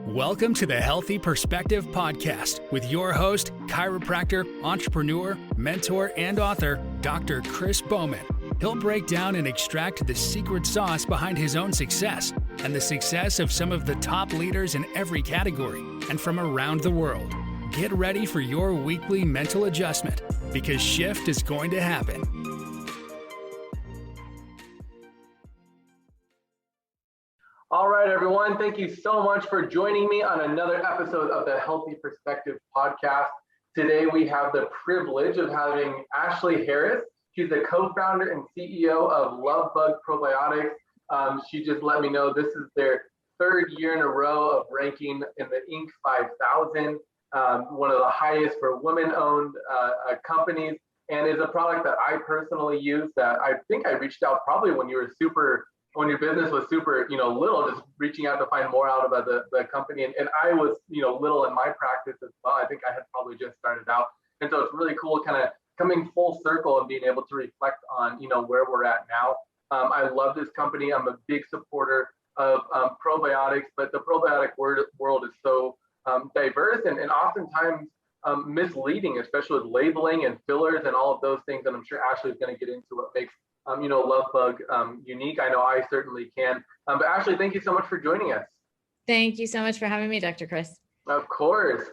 Welcome to the Healthy Perspective Podcast with your host, chiropractor, entrepreneur, mentor, and author, Dr. Chris Bowman. He'll break down and extract the secret sauce behind his own success and the success of some of the top leaders in every category and from around the world. Get ready for your weekly mental adjustment because shift is going to happen. All right, everyone. Thank you so much for joining me on another episode of the Healthy Perspective Podcast. Today, we have the privilege of having Ashely Harris. She's the co-founder and CEO of LoveBug Probiotics. She just let me know this is their third year in a row of ranking in the Inc. 5000, one of the highest for women-owned companies, and is a product that I personally use that I think I reached out probably when your business was super, little, just reaching out to find more out about the company. And I was, little in my practice as well. I think I had probably just started out. And so it's really cool kind of coming full circle and being able to reflect on, where we're at now. I love this company. I'm a big supporter of probiotics, but the probiotic world is so diverse and oftentimes misleading, especially with labeling and fillers and all of those things. And I'm sure Ashely is going to get into what makes LoveBug unique. I know I certainly can. But Ashely, thank you so much for joining us. Thank you so much for having me, Dr. Chris. Of course.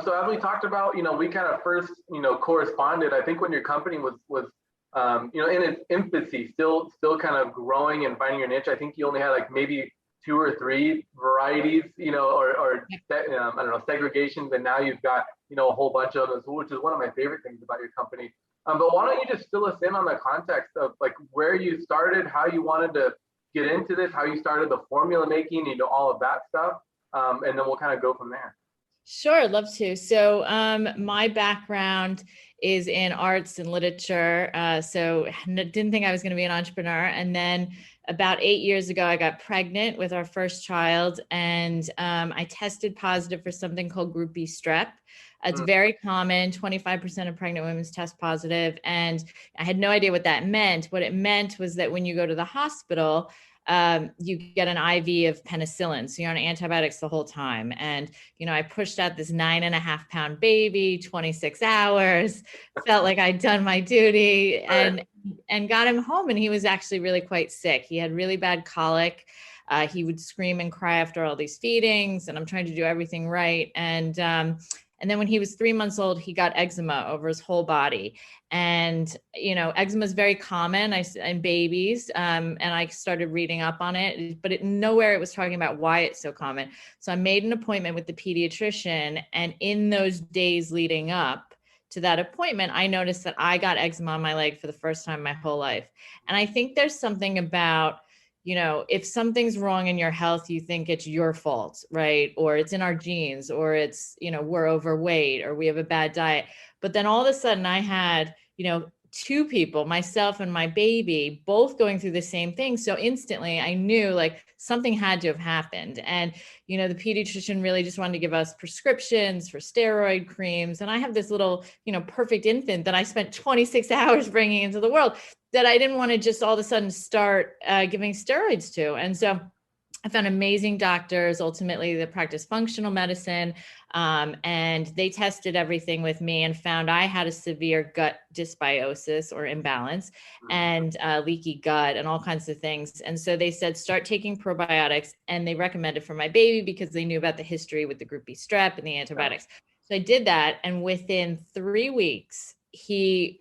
So as we talked about, we kind of first, corresponded, I think when your company was in its infancy, still kind of growing and finding your niche. I think you only had like maybe 2 or 3 varieties, or segregations. And now you've got, a whole bunch of them, which is one of my favorite things about your company. But why don't you just fill us in on the context of like where you started, how you wanted to get into this, how you started the formula making, all of that stuff. And then we'll kind of go from there. Sure, I'd love to. So my background is in arts and literature. So didn't think I was going to be an entrepreneur. And then about 8 years ago, I got pregnant with our first child, and I tested positive for something called Group B strep. It's very common. 25% of pregnant women test positive. And I had no idea what that meant. What it meant was that when you go to the hospital, you get an IV of penicillin. So you're on antibiotics the whole time. And, I pushed out this 9.5-pound baby, 26 hours, felt like I'd done my duty and got him home. And he was actually really quite sick. He had really bad colic. He would scream and cry after all these feedings, and I'm trying to do everything right. And then when he was 3 months old, he got eczema over his whole body. And, eczema is very common in babies. And I started reading up on it, but nowhere it was talking about why it's so common. So I made an appointment with the pediatrician. And in those days leading up to that appointment, I noticed that I got eczema on my leg for the first time in my whole life. And I think there's something about, if something's wrong in your health, you think it's your fault, right? Or it's in our genes, or it's, we're overweight, or we have a bad diet. But then all of a sudden I had, 2 people, myself and my baby, both going through the same thing. So instantly I knew like something had to have happened. And, the pediatrician really just wanted to give us prescriptions for steroid creams. And I have this little, perfect infant that I spent 26 hours bringing into the world that I didn't want to just all of a sudden start giving steroids to. And so I found amazing doctors, ultimately that practice functional medicine, and they tested everything with me and found I had a severe gut dysbiosis or imbalance and leaky gut and all kinds of things. And so they said, start taking probiotics, and they recommended for my baby because they knew about the history with the Group B strep and the antibiotics. So I did that. And within 3 weeks, he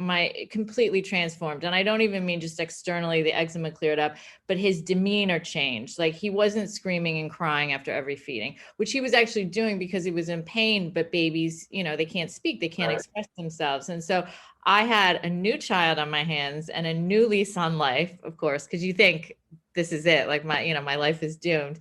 completely transformed. And I don't even mean just externally, the eczema cleared up, but his demeanor changed. Like he wasn't screaming and crying after every feeding, which he was actually doing because he was in pain. But babies, they can't speak, they can't express themselves. And so I had a new child on my hands and a new lease on life, of course, because you think this is it. Like my life is doomed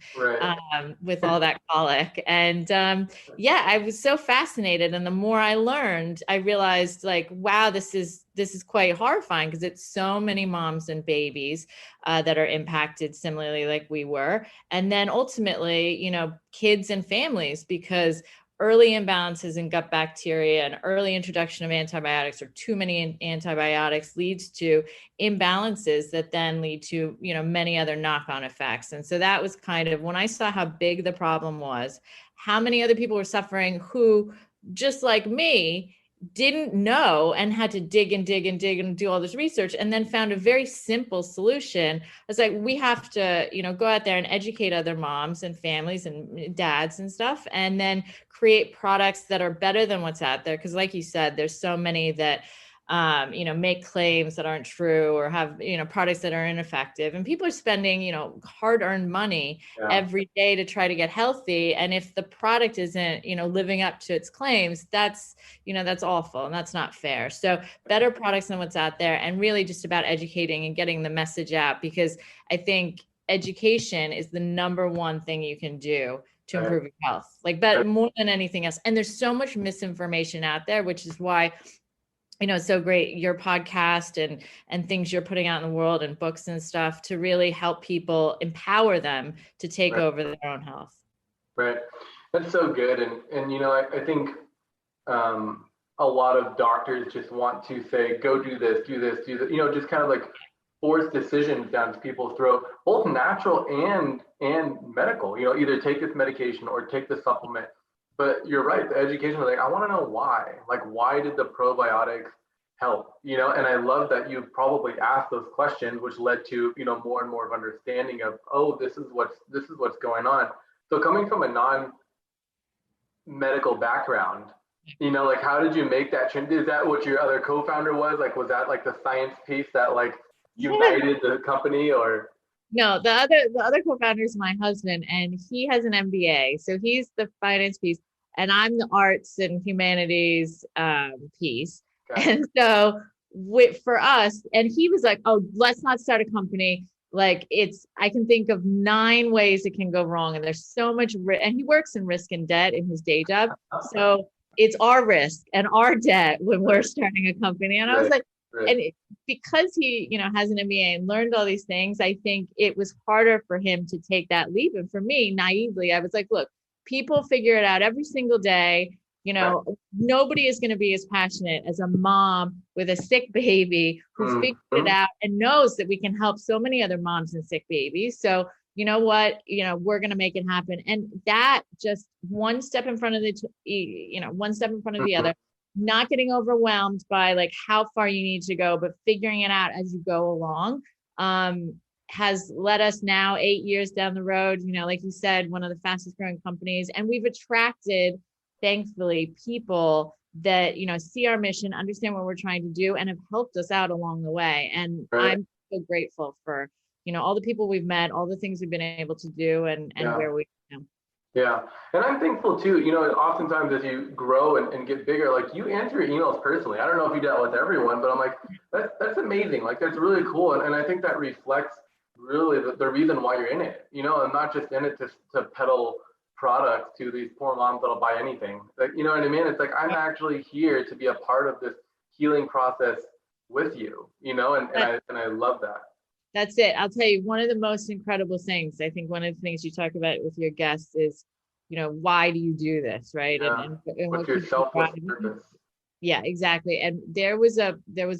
with all that colic. And I was so fascinated. And the more I learned, I realized like, wow, this is quite horrifying because it's so many moms and babies that are impacted similarly like we were. And then ultimately, kids and families, because early imbalances in gut bacteria and early introduction of antibiotics or too many antibiotics leads to imbalances that then lead to, many other knock-on effects. And so that was kind of when I saw how big the problem was, how many other people were suffering who, just like me, didn't know and had to dig and do all this research, and then found a very simple solution. I was like, we have to, go out there and educate other moms and families and dads and stuff, and then create products that are better than what's out there. Because like you said, there's so many that make claims that aren't true or have, products that are ineffective, and people are spending, hard-earned money every day to try to get healthy. And if the product isn't, living up to its claims, that's awful and that's not fair. So better products than what's out there, and really just about educating and getting the message out, because I think education is the number one thing you can do to improve your health, but more than anything else. And there's so much misinformation out there, which is why it's so great, your podcast and things you're putting out in the world and books and stuff to really help people, empower them to take over their own health. Right. That's so good. And I think a lot of doctors just want to say, go do this, just kind of like force decisions down to people's throat, both natural and medical, either take this medication or take the supplement. But you're right, the education, I want to know why. Why did the probiotics help? And I love that you probably asked those questions, which led to, more and more of understanding of, oh, this is what's going on. So coming from a non-medical background, how did you make that change? Is that what your other co-founder was? Was that the science piece that united the company, or? No, the other co-founder is my husband, and he has an MBA. So he's the finance piece, and I'm the arts and humanities piece. Okay. And so for us, and he was like, oh, let's not start a company. I can think of 9 ways it can go wrong. And there's so much and he works in risk and debt in his day job. So it's our risk and our debt when we're starting a company. And I was like, and because he, has an MBA and learned all these things, I think it was harder for him to take that leap. And for me, naively, I was like, look, people figure it out every single day. Nobody is going to be as passionate as a mom with a sick baby who figured it out and knows that we can help so many other moms and sick babies. So, you know what, we're going to make it happen. And that just one step in front of one step in front of the other. Not getting overwhelmed by how far you need to go, but figuring it out as you go along, has led us now 8 years down the road, like you said, one of the fastest growing companies. And we've attracted, thankfully, people that, see our mission, understand what we're trying to do, and have helped us out along the way. And I'm so grateful for, all the people we've met, all the things we've been able to do, and where we are. Yeah. And I'm thankful too, oftentimes as you grow and get bigger, you answer your emails personally. I don't know if you do that with everyone, but I'm like, that's amazing. That's really cool. And I think that reflects really the reason why you're in it, and not just in it to peddle products to these poor moms that'll buy anything. You know what I mean? It's I'm actually here to be a part of this healing process with you, and I love that. That's it. I'll tell you, one of the most incredible things, I think one of the things you talk about with your guests is, why do you do this? Right. Yeah. And what's your selfless purpose? Yeah, exactly. And there was a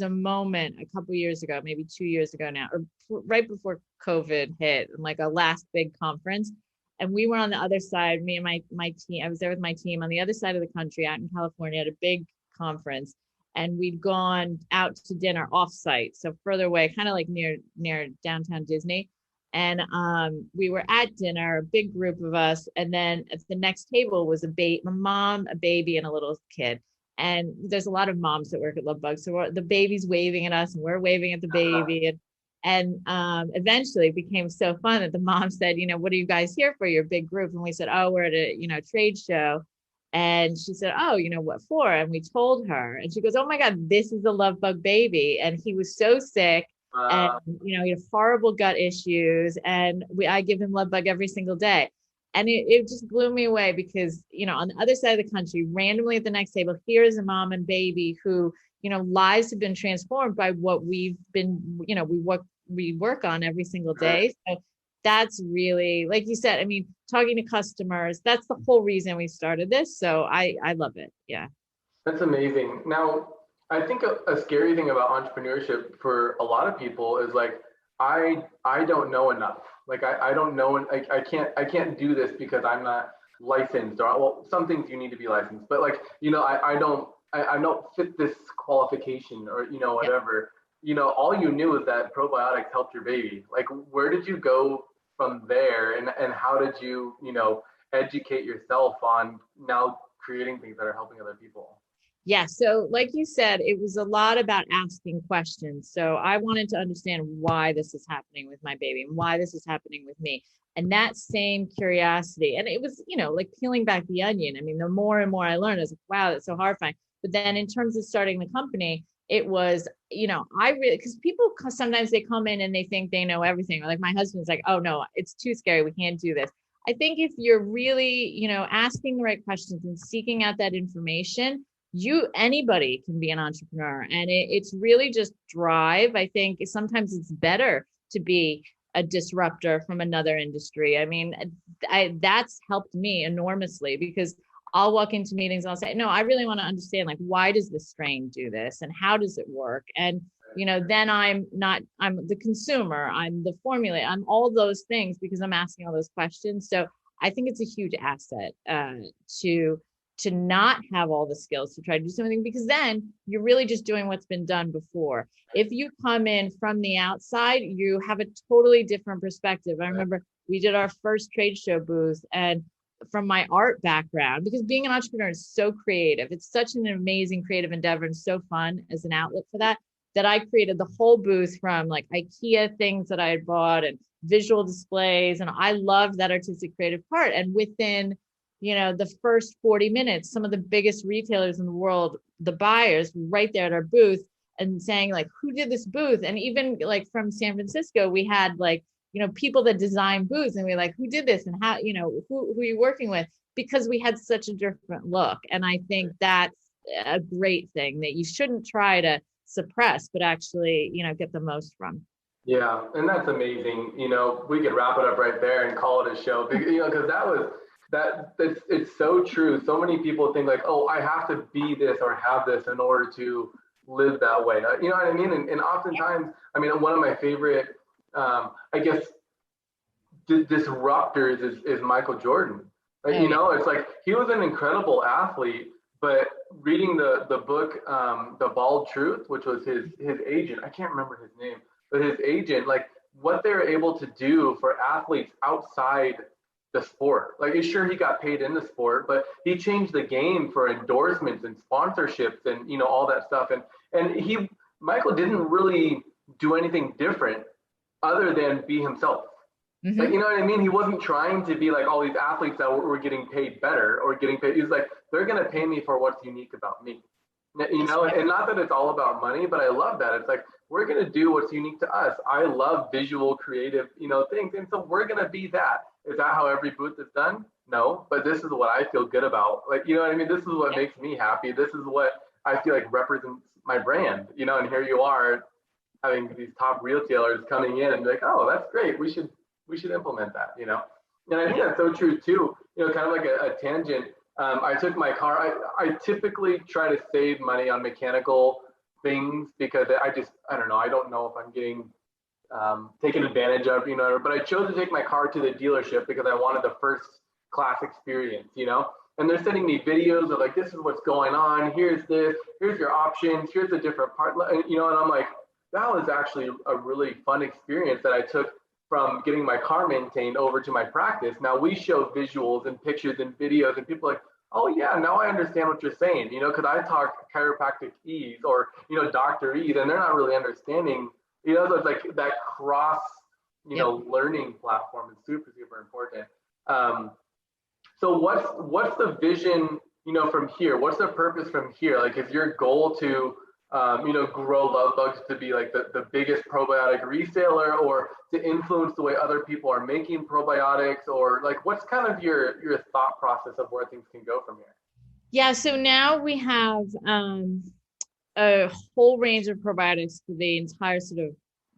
moment a couple years ago, maybe 2 years ago now, or right before COVID hit, a last big conference. And we were on the other side, me and my team, I was there with my team on the other side of the country out in California at a big conference. And we'd gone out to dinner offsite, so further away, kind of near downtown Disney. And we were at dinner, a big group of us. And then at the next table was a mom, a baby, and a little kid. And there's a lot of moms that work at LoveBug. So the baby's waving at us and we're waving at the baby. And eventually it became so fun that the mom said, what are you guys here for, your big group? And we said, oh, we're at a, trade show. And she said, oh, what for? And we told her, and she goes, oh my God, this is the LoveBug baby. And he was so sick. And, he had horrible gut issues. And I give him LoveBug every single day. And it just blew me away because, on the other side of the country, randomly at the next table, here's a mom and baby who, lives have been transformed by what we've been, we work on every single day. So that's really, like you said, I mean, talking to customers, that's the whole reason we started this. So I love it. Yeah. That's amazing. Now, I think a scary thing about entrepreneurship for a lot of people is like, I don't know enough. Like I don't know, and I can't do this because I'm not licensed, or well, some things you need to be licensed, but like, I don't fit this qualification, or, whatever. All you knew is that probiotics helped your baby. Like, where did you go from there, and how did you, educate yourself on now creating things that are helping other people? Yeah. So like you said, it was a lot about asking questions. So I wanted to understand why this is happening with my baby and why this is happening with me. And that same curiosity, and it was, like peeling back the onion. I mean, the more and more I learned, I was like, wow, that's so horrifying. But then in terms of starting the company, it was, I really, because people sometimes they come in and they think they know everything. Or like my husband's like, oh no, it's too scary. We can't do this. I think if you're really, asking the right questions and seeking out that information, anybody can be an entrepreneur, and it's really just drive. I think sometimes it's better to be a disruptor from another industry. I mean, that's helped me enormously, because I'll walk into meetings and I'll say, no, I really want to understand, like, why does this strain do this and how does it work? And, then I'm the consumer, I'm the formulate, I'm all those things because I'm asking all those questions. So I think it's a huge asset to not have all the skills to try to do something, because then you're really just doing what's been done before. If you come in from the outside, you have a totally different perspective. I remember we did our first trade show booth, and from my art background, because being an entrepreneur is so creative, it's such an amazing creative endeavor and so fun as an outlet for that I created the whole booth from like IKEA things that I had bought and visual displays. And I loved that artistic creative part. And within the first 40 minutes, some of the biggest retailers in the world, the buyers were right there at our booth and saying like, who did this booth? And even like from San Francisco, we had like, people that design booths, and we were like, who did this and how, who are you working with? Because we had such a different look. And I think that's a great thing that you shouldn't try to suppress, but actually, get the most from. Yeah. And that's amazing. We could wrap it up right there and call it a show, because it's so true. So many people think like, oh, I have to be this or have this in order to live that way. You know what I mean? And oftentimes, I mean, one of my favorite, I guess, disruptors is Michael Jordan. Like, it's like he was an incredible athlete, but reading the book, The Bald Truth, which was his agent, I can't remember his name, but his agent, like what they're able to do for athletes outside the sport. Like, sure, he got paid in the sport, but he changed the game for endorsements and sponsorships and all that stuff. And Michael didn't really do anything different other than be himself. Mm-hmm. Like, you know what I mean? He wasn't trying to be like all these athletes that were getting paid better or getting paid. He's like, they're going to pay me for what's unique about me. And not that it's all about money, but I love that. It's like, we're going to do what's unique to us. I love visual, creative, things. And so we're going to be that. Is that how every booth is done? No, but this is what I feel good about. Like, you know what I mean? This is what makes me happy. This is what I feel like represents my brand, and here you are having these top retailers coming in and be like, oh, that's great. We should implement that, And I think that's so true too, kind of like a tangent. I took my car. I typically try to save money on mechanical things because I don't know. I don't know if I'm getting taken advantage of, but I chose to take my car to the dealership because I wanted the first class experience, and they're sending me videos of like, this is what's going on. Here's this, here's your options. Here's a different part, and I'm like, that was actually a really fun experience that I took from getting my car maintained over to my practice. Now we show visuals and pictures and videos, and people are like, oh yeah, now I understand what you're saying, because I talk chiropractic ease or, Dr. Ease, and they're not really understanding, so it's like that cross, learning platform is super, super important. So what's the vision, from here? What's the purpose from here? Like, is your goal to, grow LoveBugs to be like the biggest probiotic reseller, or to influence the way other people are making probiotics, or like, what's kind of your thought process of where things can go from here? Yeah. So now we have a whole range of probiotics for the entire sort of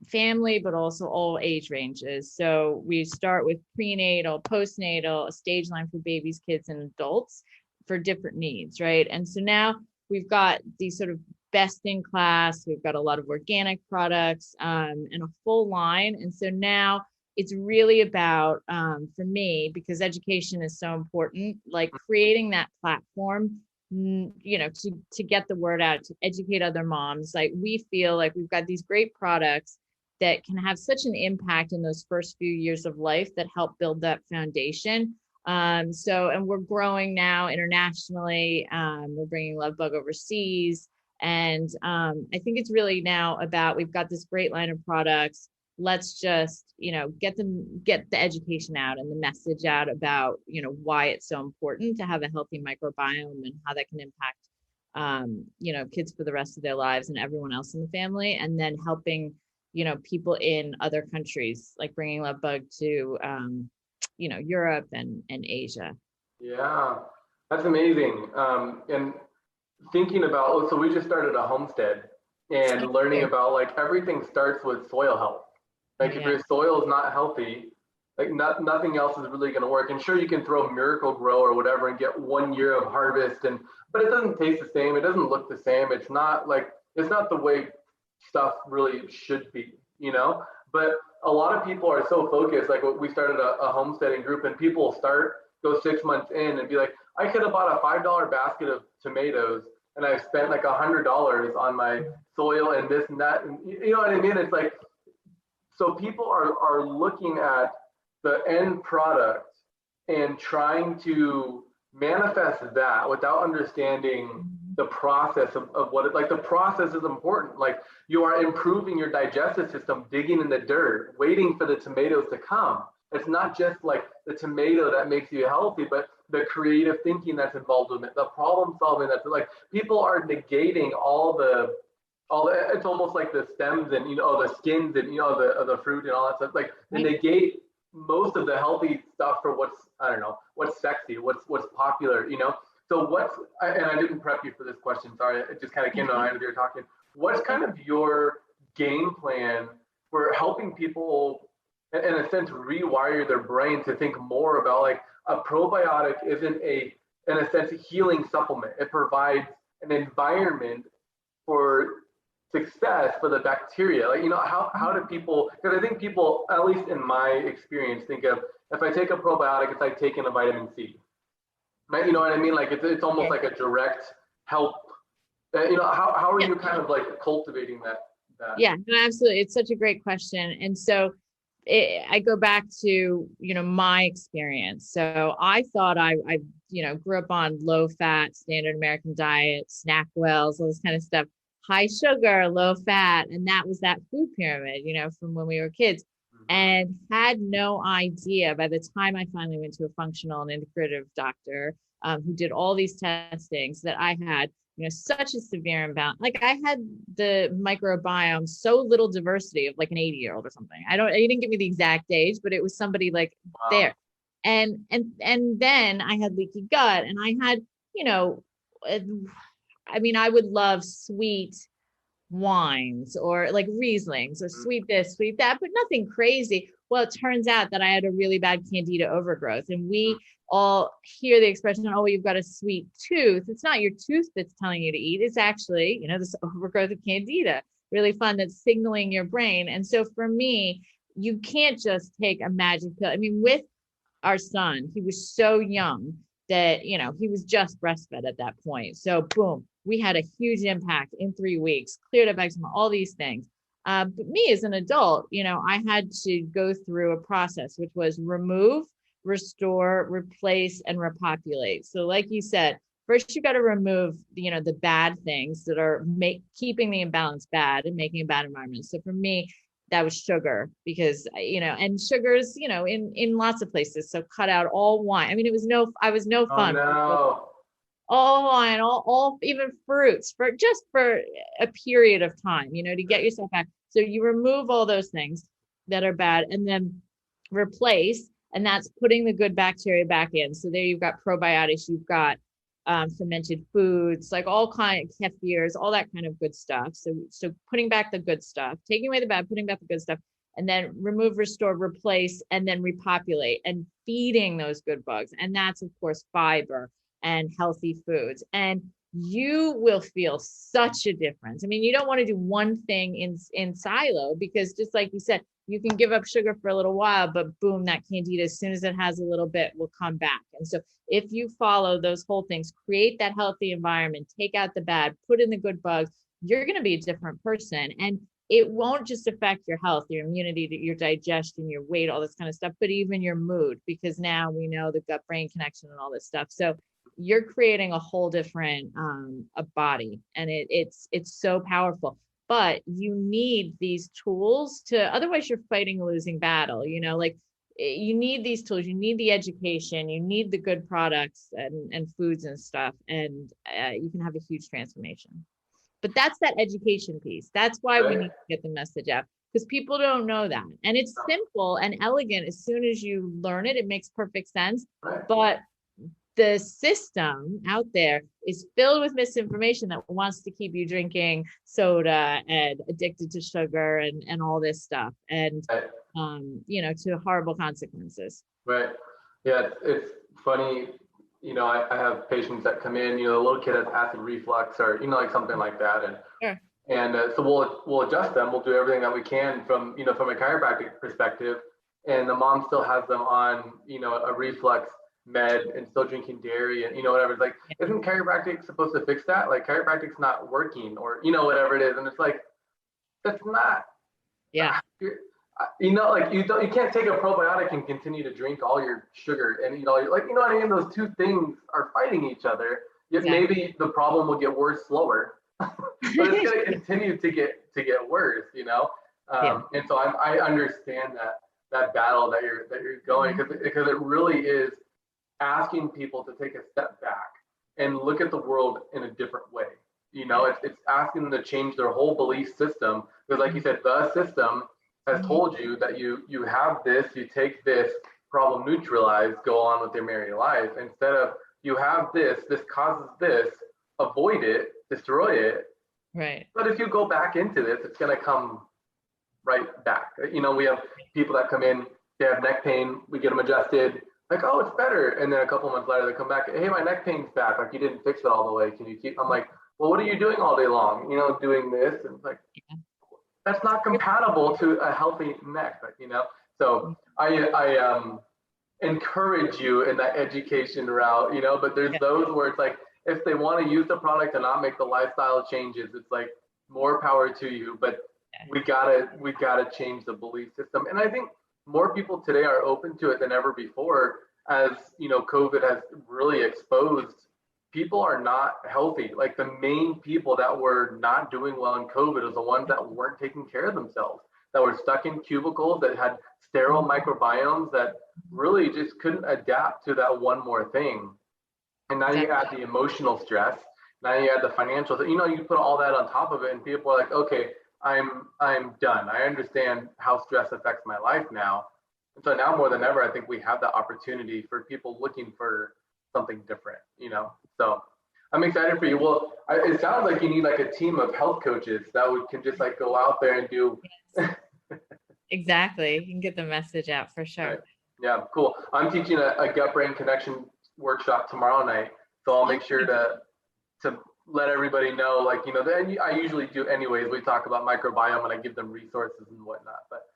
family, but also all age ranges. So we start with prenatal, postnatal, a stage line for babies, kids, and adults for different needs, right? And so now we've got these sort of best in class, we've got a lot of organic products and a full line. And so now it's really about, for me, because education is so important, like creating that platform, to get the word out, to educate other moms. Like we feel like we've got these great products that can have such an impact in those first few years of life that help build that foundation. And we're growing now internationally. We're bringing LoveBug overseas. And I think it's really now about, we've got this great line of products. Let's just, get the education out and the message out about, why it's so important to have a healthy microbiome and how that can impact, kids for the rest of their lives and everyone else in the family. And then helping, people in other countries, like bringing LoveBug to, Europe and Asia. Yeah, that's amazing. And thinking about, so we just started a homestead and learning about like everything starts with soil health. Like if your soil is not healthy, like nothing else is really going to work. And sure, you can throw Miracle Grow or whatever and get 1 year of harvest, but it doesn't taste the same. It doesn't look the same. It's not the way stuff really should be, But a lot of people are so focused. Like we started a homesteading group, and people go 6 months in and be like, I could have bought a $5 basket of tomatoes, and I've spent like $100 on my soil and this and that. And you know what I mean? It's like, so people are looking at the end product and trying to manifest that without understanding the process of what it, like the process is important. Like you are improving your digestive system, digging in the dirt, waiting for the tomatoes to come. It's not just like the tomato that makes you healthy, but the creative thinking that's involved with it, the problem solving that's like, people are negating all the, it's almost like the stems and, the skins and, the fruit and all that stuff. Like they negate most of the healthy stuff for what's sexy, what's popular, So and I didn't prep you for this question, sorry, it just kind of came to mind as you were talking. What's kind of your game plan for helping people, in a sense, rewire their brain to think more about, like, a probiotic isn't in a sense, a healing supplement. It provides an environment for success for the bacteria. Like, how do people, because I think people, at least in my experience, think of, if I take a probiotic, it's like taking a vitamin C. Right? You know what I mean? Like it's almost like a direct help. How are you kind of like cultivating that? Yeah, no, absolutely. It's such a great question. And so I go back to, my experience. So I thought I grew up on low fat, standard American diet, SnackWells, all this kind of stuff, high sugar, low fat. And that was that food pyramid, from when we were kids, and had no idea by the time I finally went to a functional and integrative doctor who did all these testings, that I had, such a severe imbalance. Like I had the microbiome, so little diversity of like an 80-year-old or something. He didn't give me the exact age, but it was somebody like there. And then I had leaky gut, and I had, I would love sweet wines or like Rieslings or sweet this, sweet that, but nothing crazy. Well, it turns out that I had a really bad candida overgrowth, and we all hear the expression, oh, you've got a sweet tooth. It's not your tooth that's telling you to eat. It's actually, this overgrowth of candida, really fun, that's signaling your brain. And so for me, you can't just take a magic pill. With our son, he was so young that, he was just breastfed at that point. So boom, we had a huge impact in 3 weeks, cleared up eczema, all these things. But me as an adult, I had to go through a process, which was remove, restore, replace, and repopulate. So like you said, first you got to remove, the bad things that are keeping the imbalance bad and making a bad environment. So for me, that was sugar, because, and sugars, in lots of places. So cut out all wine. I was no fun. Oh, no. All wine, all even fruits for a period of time, to get yourself back. So you remove all those things that are bad and then replace, and that's putting the good bacteria back in. So there you've got probiotics, you've got fermented foods, like all kind of kefirs, all that kind of good stuff. So putting back the good stuff, taking away the bad, putting back the good stuff, and then remove, restore, replace, and then repopulate, and feeding those good bugs. And that's of course fiber and healthy foods. And you will feel such a difference. I mean, you don't want to do one thing in silo, because just like you said, you can give up sugar for a little while, but boom, that candida, as soon as it has a little bit, will come back. And so if you follow those whole things, create that healthy environment, take out the bad, put in the good bugs, you're going to be a different person. And it won't just affect your health, your immunity, your digestion, your weight, all this kind of stuff, but even your mood, because now we know the gut brain connection and all this stuff. So you're creating a whole different a body, and it's so powerful. But you need these tools otherwise you're fighting a losing battle. Like, you need these tools, you need the education, you need the good products and foods and stuff, and you can have a huge transformation. But that's that education piece. That's why we need to get the message out, because people don't know that. And it's simple and elegant. As soon as you learn it, it makes perfect sense. But the system out there is filled with misinformation that wants to keep you drinking soda and addicted to sugar and all this stuff, and to horrible consequences. Right. Yeah, it's funny. I have patients that come in. The little kid has acid reflux, or like something like that, and sure. And so we'll adjust them. We'll do everything that we can from a chiropractic perspective, and the mom still has them on a reflux med and still drinking dairy and whatever. It's like, isn't chiropractic supposed to fix that? Like, chiropractic's not working, or whatever it is. And it's like, that's not. Yeah. Like, you can't take a probiotic and continue to drink all your sugar, and you're like, what I mean? Those two things are fighting each other. Yet maybe the problem will get worse slower, but it's going to continue to get worse. And so I understand that battle that you're going, because it really is asking people to take a step back and look at the world in a different way. It's asking them to change their whole belief system, because like you said, the system has told you that you have this, you take this, problem neutralized, go on with your merry life, instead of you have this causes this, avoid it, destroy it. Right. But if you go back into this, it's going to come right back. We have people that come in, they have neck pain, we get them adjusted, like, oh, it's better. And then a couple months later, they come back, hey, my neck pain's back. Like, you didn't fix it all the way. Can you keep? I'm like, well, what are you doing all day long? Doing this. And it's like, that's not compatible to a healthy neck, So I encourage you in that education route, but there's those where it's like, if they want to use the product and not make the lifestyle changes, it's like, more power to you. But we gotta change the belief system. And I think more people today are open to it than ever before, as COVID has really exposed people are not healthy. Like, the main people that were not doing well in COVID was the ones that weren't taking care of themselves, that were stuck in cubicles, that had sterile microbiomes, that really just couldn't adapt to that one more thing. And now you add the emotional stress, now you add the financial, you put all that on top of it, and people are like, okay, I'm done. I understand how stress affects my life now. And so now more than ever, I think we have the opportunity for people looking for something different, So I'm excited for you. Well, it sounds like you need like a team of health coaches that can just like go out there and do. Exactly. You can get the message out for sure. Right. Yeah, cool. I'm teaching a gut brain connection workshop tomorrow night. So I'll make sure to let everybody know, like, I usually do anyways. We talk about microbiome and I give them resources and whatnot, but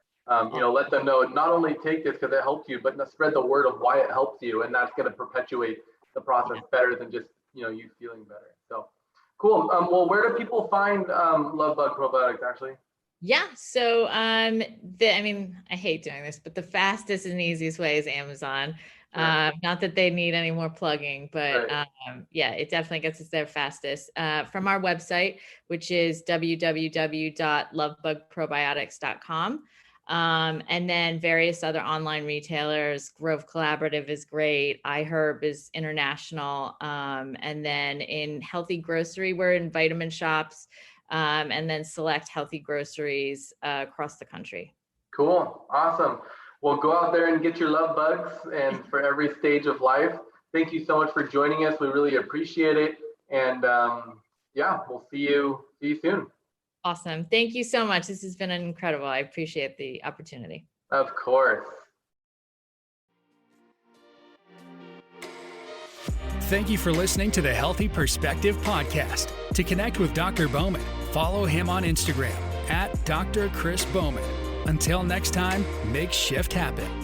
let them know, not only take this because it helps you, but spread the word of why it helps you. And that's going to perpetuate the process better than just, you feeling better. So cool. Well, where do people find LoveBug Probiotics, actually? Yeah. So, I hate doing this, but the fastest and easiest way is Amazon. Not that they need any more plugging, but it definitely gets us there fastest. From our website, which is www.lovebugprobiotics.com. And then various other online retailers. Grove Collaborative is great. iHerb is international. And then in healthy grocery, we're in vitamin shops, and then select healthy groceries across the country. Cool. Awesome. Well, go out there and get your love bugs, and for every stage of life, thank you so much for joining us. We really appreciate it. And we'll see you soon. Awesome. Thank you so much. This has been incredible. I appreciate the opportunity. Of course. Thank you for listening to the Healthy Perspective Podcast. To connect with Dr. Bowman, follow him on Instagram @Dr. Chris Bowman. Until next time, make shift happen.